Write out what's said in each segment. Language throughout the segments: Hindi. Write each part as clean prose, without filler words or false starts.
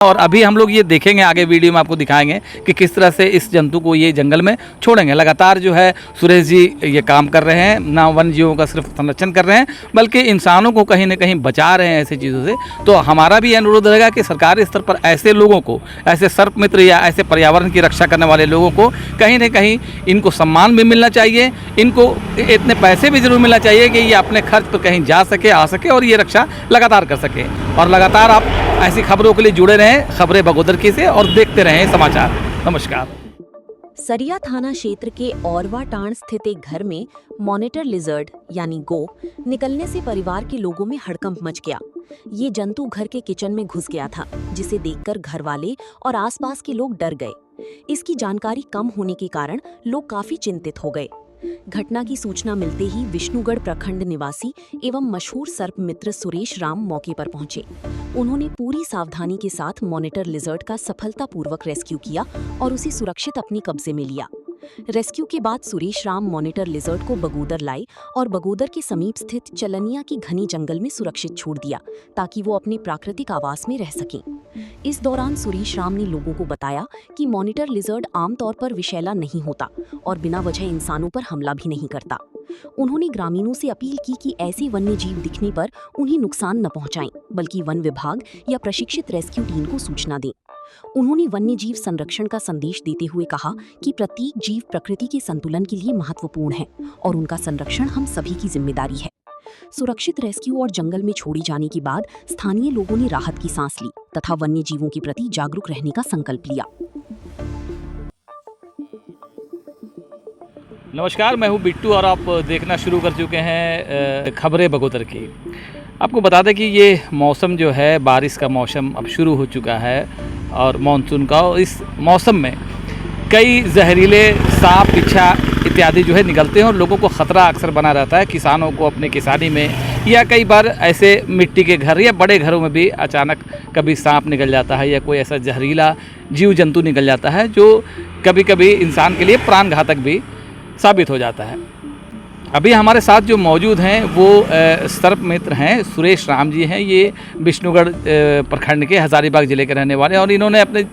और अभी हम लोग ये देखेंगे, आगे वीडियो में आपको दिखाएंगे कि किस तरह से इस जंतु को ये जंगल में छोड़ेंगे। लगातार जो है सुरेश जी ये काम कर रहे हैं, ना वन जीवों का सिर्फ संरक्षण कर रहे हैं बल्कि इंसानों को कहीं ना कहीं बचा रहे हैं ऐसी चीज़ों से। तो हमारा भी अनुरोध रहेगा कि सरकारी स्तर पर ऐसे लोगों को, ऐसे सर्प मित्र या ऐसे पर्यावरण की रक्षा करने वाले लोगों को कहीं ना कहीं इनको सम्मान भी मिलना चाहिए, इनको इतने पैसे भी जरूर मिलना चाहिए कि ये अपने खर्च पर कहीं जा सके, आ सके और ये रक्षा लगातार कर सके। और लगातार आप ऐसी खबरों के लिए जुड़े रहें खबरें बगोदर की से और देखते रहें समाचार। नमस्कार। सरिया थाना क्षेत्र के औरवा टांड स्थित एक घर में मॉनिटर लिजर्ड यानी गो निकलने से परिवार के लोगों में हड़कंप मच गया। ये जंतु घर के किचन में घुस गया था, जिसे देखकर घर वाले और आसपास के लोग डर गए। इसकी जानकारी कम होने के कारण लोग काफी चिंतित हो गए। घटना की सूचना मिलते ही विष्णुगढ़ प्रखंड निवासी एवं मशहूर सर्प मित्र सुरेश राम मौके पर पहुंचे। उन्होंने पूरी सावधानी के साथ मॉनिटर लिजर्ड का सफलतापूर्वक रेस्क्यू किया और उसे सुरक्षित अपने कब्जे में लिया। रेस्क्यू के बाद सुरेश राम मॉनिटर लिजर्ड को बगोदर लाए और बगोदर के समीप स्थित चलनिया की घनी जंगल में सुरक्षित छोड़ दिया ताकि वो अपने प्राकृतिक आवास में रह सकें। इस दौरान सुरेश राम ने लोगों को बताया कि मॉनिटर लिजर्ड आमतौर पर विषैला नहीं होता और बिना वजह इंसानों पर हमला भी नहीं करता। उन्होंने ग्रामीणों से अपील की कि ऐसे वन्य जीव दिखने पर उन्हें नुकसान न पहुंचाएं, बल्कि वन विभाग या प्रशिक्षित रेस्क्यू टीम को सूचना दें। उन्होंने वन्य जीव संरक्षण का संदेश देते हुए कहा कि प्रत्येक जीव प्रकृति के संतुलन के लिए महत्वपूर्ण है और उनका संरक्षण हम सभी की जिम्मेदारी है। सुरक्षित रेस्क्यू और जंगल में छोड़ी जाने के बाद स्थानीय लोगों ने राहत की सांस ली तथा वन्य जीवों के प्रति जागरूक रहने का संकल्प लिया। नमस्कार, मैं हूं बिट्टू और आप देखना शुरू कर चुके हैं खबरें बगोदर की। आपको बता दें कि ये मौसम जो है, बारिश का मौसम अब शुरू हो चुका है और मानसून का। और इस मौसम में कई जहरीले सांप, बिच्छा इत्यादि जो है निकलते हैं और लोगों को ख़तरा अक्सर बना रहता है। किसानों को अपने किसानी में या कई बार ऐसे मिट्टी के घर या बड़े घरों में भी अचानक कभी सांप निकल जाता है या कोई ऐसा जहरीला जीव जंतु निकल जाता है जो कभी कभी इंसान के लिए प्राण घातक भी साबित हो जाता है। अभी हमारे साथ जो मौजूद हैं वो सर्प मित्र हैं, सुरेश राम जी हैं। ये विष्णुगढ़ प्रखंड के हजारीबाग ज़िले के रहने वाले हैं और इन्होंने अपने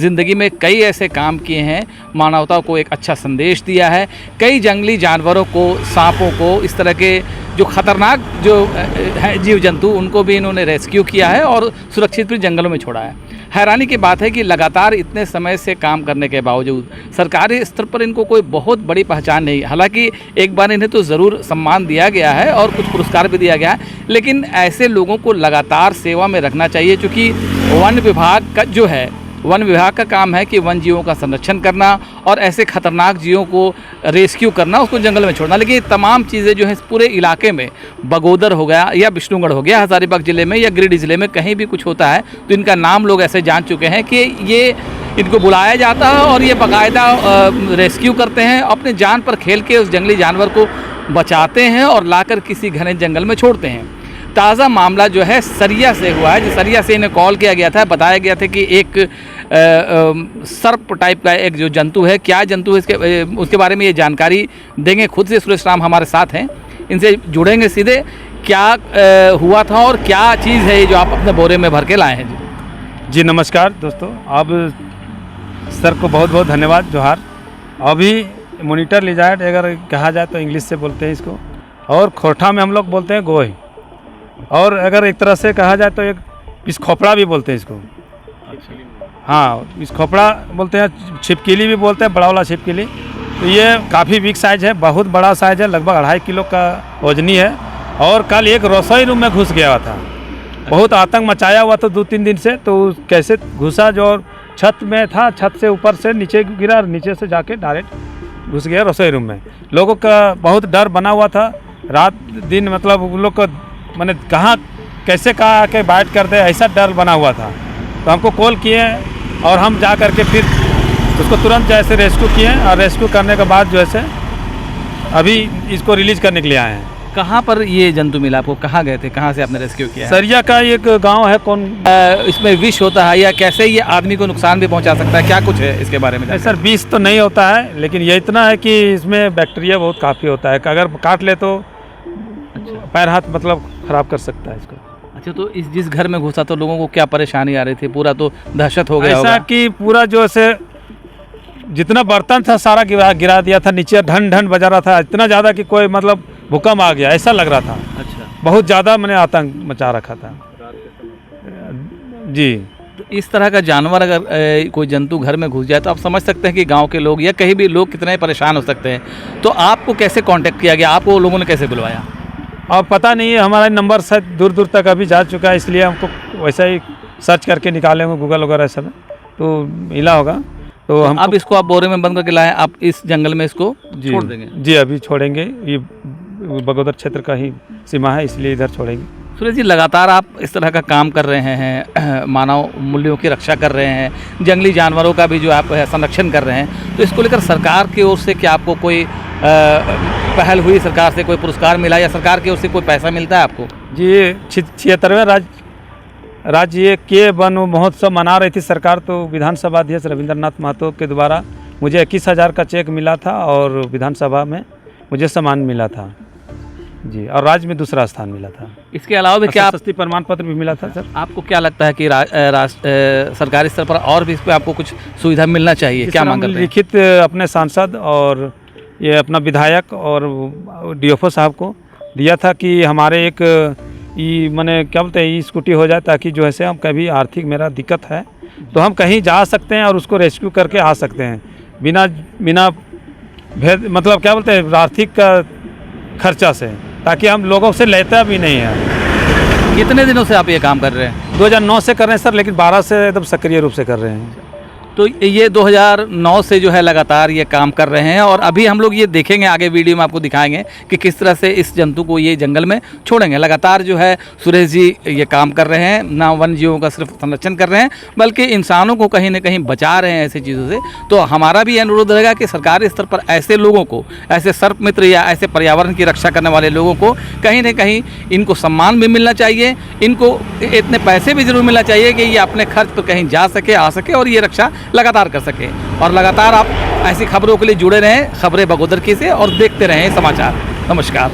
ज़िंदगी में कई ऐसे काम किए हैं, मानवता को एक अच्छा संदेश दिया है। कई जंगली जानवरों को, सांपों को, इस तरह के जो खतरनाक जो है जीव जंतु, उनको भी इन्होंने रेस्क्यू किया है और सुरक्षित भी जंगलों में छोड़ा है। हैरानी की बात है कि लगातार इतने समय से काम करने के बावजूद सरकारी स्तर पर इनको कोई बहुत बड़ी पहचान नहीं। हालांकि एक बार इन्हें तो ज़रूर सम्मान दिया गया है और कुछ पुरस्कार भी दिया गया है, लेकिन ऐसे लोगों को लगातार सेवा में रखना चाहिए, क्योंकि वन विभाग का जो है, वन विभाग का काम है कि वन जीवों का संरक्षण करना और ऐसे खतरनाक जीवों को रेस्क्यू करना, उसको जंगल में छोड़ना। लेकिन ये तमाम चीज़ें जो हैं इस पूरे इलाके में, बगोदर हो गया या विष्णुगढ़ हो गया, हजारीबाग ज़िले में या गिरिडीह ज़िले में कहीं भी कुछ होता है तो इनका नाम लोग ऐसे जान चुके हैं कि ये इनको बुलाया जाता है और ये बाकायदा रेस्क्यू करते हैं, अपने जान पर खेल के उस जंगली जानवर को बचाते हैं और लाकर किसी घने जंगल में छोड़ते हैं। ताज़ा मामला जो है सरिया से हुआ है। जो सरिया से इन्हें कॉल किया गया था, बताया गया था कि एक सर्प टाइप का एक जो जंतु है, क्या जंतु है उसके बारे में ये जानकारी देंगे खुद से सुरेश राम हमारे साथ हैं। इनसे जुड़ेंगे सीधे, क्या हुआ था और क्या चीज़ है ये जो आप अपने बोरे में भर के लाए हैं। जी नमस्कार दोस्तों, अब सर को बहुत बहुत धन्यवाद, जोहार। अभी मॉनिटर लिजर्ड अगर कहा जाए तो इंग्लिश से बोलते हैं इसको, और खोरठा में हम लोग बोलते हैं गोही, और अगर एक तरह से कहा जाए तो एक पिसखोपड़ा भी बोलते हैं इसको। हाँ, पिसखोपड़ा बोलते हैं, छिपकली भी बोलते हैं, बड़ा वाला छिपकली। तो ये काफ़ी बिग साइज़ है, बहुत बड़ा साइज़ है, लगभग 2.5 किलो का वजनी है। और कल एक रसोई रूम में घुस गया था, बहुत आतंक मचाया हुआ था 2-3 दिन से। तो कैसे घुसा, जो छत में था, छत से ऊपर से नीचे गिरा, नीचे से जाके डायरेक्ट घुस गया रसोई रूम में। लोगों का बहुत डर बना हुआ था, रात दिन मतलब उन लोग को मैंने कहाँ कैसे कहा आके बाइट कर दे, ऐसा डर बना हुआ था। तो हमको कॉल किए और हम जा करके फिर उसको तुरंत जैसे रेस्क्यू किए, और रेस्क्यू करने के बाद जो है अभी इसको रिलीज़ करने के लिए आए हैं। कहाँ पर ये जंतु मिला आपको, कहाँ गए थे, कहाँ से आपने रेस्क्यू किया? सरिया का एक गांव है। कौन इसमें विष होता है या कैसे ये आदमी को नुकसान भी पहुंचा सकता है, क्या कुछ है इसके बारे में? सर विष तो नहीं होता है, लेकिन ये इतना है कि इसमें बैक्टीरिया बहुत काफ़ी होता है, अगर काट ले तो पैर हाथ मतलब ख़राब कर सकता है इसको। अच्छा, तो इस जिस घर में घुसा तो लोगों को क्या परेशानी आ रही थी? पूरा तो दहशत हो गया ऐसा होगा। कि पूरा जो से जितना बर्तन था सारा गिरा दिया था नीचे, ढन ढन बजा रहा था, इतना ज़्यादा कि कोई मतलब भूकंप आ गया ऐसा लग रहा था। अच्छा, बहुत ज़्यादा मैंने आतंक मचा रखा था जी। तो इस तरह का जानवर अगर कोई जंतु घर में घुस जाए तो आप समझ सकते हैं कि गांव के लोग या कहीं भी लोग कितने परेशान हो सकते हैं। तो आपको कैसे कांटेक्ट किया गया, आपको लोगों ने कैसे बुलवाया? अब पता नहीं है, हमारा नंबर शायद दूर दूर तक अभी जा चुका है, इसलिए हमको वैसा ही सर्च करके निकाले होंगे गूगल वगैरह सब तो मिला होगा। तो हम अब इसको आप बोरे में बंद करके लाए, आप इस जंगल में इसको छोड़ देंगे? जी अभी छोड़ेंगे, ये बगोदर क्षेत्र का ही सीमा है, इसलिए इधर छोड़ेंगे। सुरेश जी, लगातार आप इस तरह का काम कर रहे हैं, मानव मूल्यों की रक्षा कर रहे हैं, जंगली जानवरों का भी जो आप संरक्षण कर रहे हैं, तो इसको लेकर सरकार की ओर से क्या आपको कोई पहल हुई, सरकार से कोई पुरस्कार मिला या सरकार की ओर से कोई पैसा मिलता है आपको? जी 76वें राज्य के वन महोत्सव मना रही थी सरकार, तो विधानसभा अध्यक्ष रविंद्रनाथ महतो के द्वारा मुझे 21,000 का चेक मिला था और विधानसभा में मुझे सम्मान मिला था जी, और राज्य में दूसरा स्थान मिला था। इसके अलावा भी क्या सस्ती प्रमाण पत्र भी मिला था सर। आपको क्या लगता है कि सरकारी स्तर पर और भी इस पर आपको कुछ सुविधा मिलना चाहिए? क्या मांग करते हैं? लिखित अपने सांसद और ये अपना विधायक और डीएफओ साहब को दिया था कि हमारे एक मैंने क्या बोलते हैं स्कूटी हो जाए, ताकि जो है हम कभी आर्थिक मेरा दिक्कत है तो हम कहीं जा सकते हैं और उसको रेस्क्यू करके आ सकते हैं बिना भेद, मतलब क्या बोलते हैं आर्थिक का खर्चा से, ताकि हम लोगों से लेता भी नहीं है। कितने दिनों से आप ये काम कर रहे हैं? 2009 से कर रहे हैं सर, लेकिन 12 से एकदम सक्रिय रूप से कर रहे हैं। तो ये 2009 से जो है लगातार ये काम कर रहे हैं, और अभी हम लोग ये देखेंगे आगे वीडियो में आपको दिखाएंगे कि किस तरह से इस जंतु को ये जंगल में छोड़ेंगे। लगातार जो है सुरेश जी ये काम कर रहे हैं, ना वन जीवों का सिर्फ संरक्षण कर रहे हैं बल्कि इंसानों को कहीं ना कहीं बचा रहे हैं ऐसी चीज़ों से। तो हमारा भी अनुरोध रहेगा कि सरकारी स्तर पर ऐसे लोगों को, ऐसे सर्प मित्र या ऐसे पर्यावरण की रक्षा करने वाले लोगों को कहीं ना कहीं इनको सम्मान भी मिलना चाहिए, इनको इतने पैसे भी जरूर मिलना चाहिए कि ये अपने खर्च पर कहीं जा सके, आ सके और ये रक्षा लगातार कर सके। और लगातार आप ऐसी खबरों के लिए जुड़े रहें खबरें बगोदर की से और देखते रहें समाचार। नमस्कार।